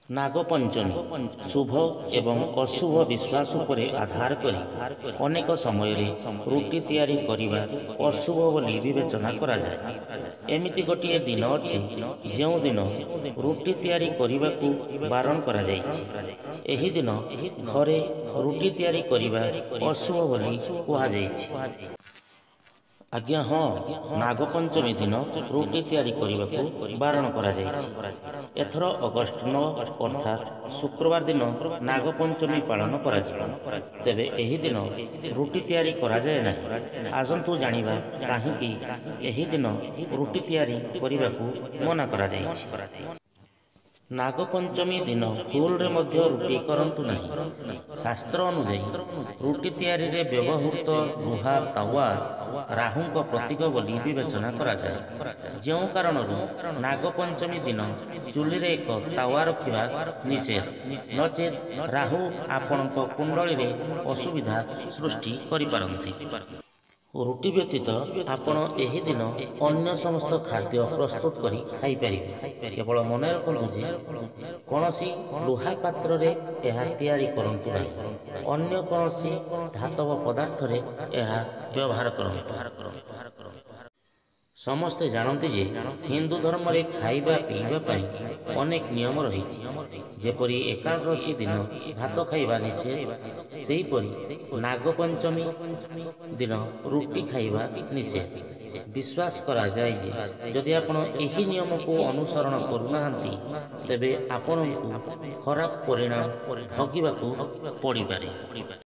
नागपंचमी शुभ एवं अशुभ विश्वास उपरे आधार करी अनेक समय रुटी तैयारी करिबा अशुभ बोली विवेचना करा जाए। एमिति गोटे दिन अछि जो दिन रुटी तैयारी करिबा को बारण करा जाइछि। एही दिन घरे रुटी तैयारी करिबा अशुभ बोली कुहा जाइछि। आज्ञा हाँ, नागपंचमी दिन रुटी तैयारी करने को बारण करा जाइछि। एथर अगस्ट 9 अर्थात शुक्रवार दिन नागपंचमी पालन करा जिवो। तेबे एही दिन रुटी तैयारी करा जाए नाही। आसंतु जानिबा काहेकि एही दिन रुटी तैयारी करिबा को मना करा जाइछि। नागपंचमी दिन फुल रे मध्य रुटी करंतु नहीं। शास्त्र अनुसार रुटी तैयारी रे व्यवहृत लुहा तावा राहुंक प्रतीक बोली विवेचना करा जाए। जो कारणरू नागपंचमी दिन चुली रे एक तावा रखिबा निषेध, नचेत राहु आपणक कुंडली रे असुविधा सृष्टि करि पारंती। रुटी व्यतीत आपण एही दिन अन्य समस्त खाद्य प्रस्तुत करी खाई पारिबे। केवल मन रखंतु जे कोनोसी लुहा पात्र रे एहा तैयारी करंतु नाही। अन्य कोनोसी धातव पदार्थ रे एहा व्यवहार करंतु। समस्ते जानते जे हिंदू धर्म रे खाइबा पीबा पई अनेक नियम रही। जेपरी एकादशी दिन भात खाइबा निषेध, सेही परी नागपंचमी दिन रुटी खाइबा निषेध। विश्वास करा जाए जे जदि आपण एही नियम को अनुसरण करूनाहांती तेबे आपणकु खराब परिणाम भोगिबाकू पड़ी पारे।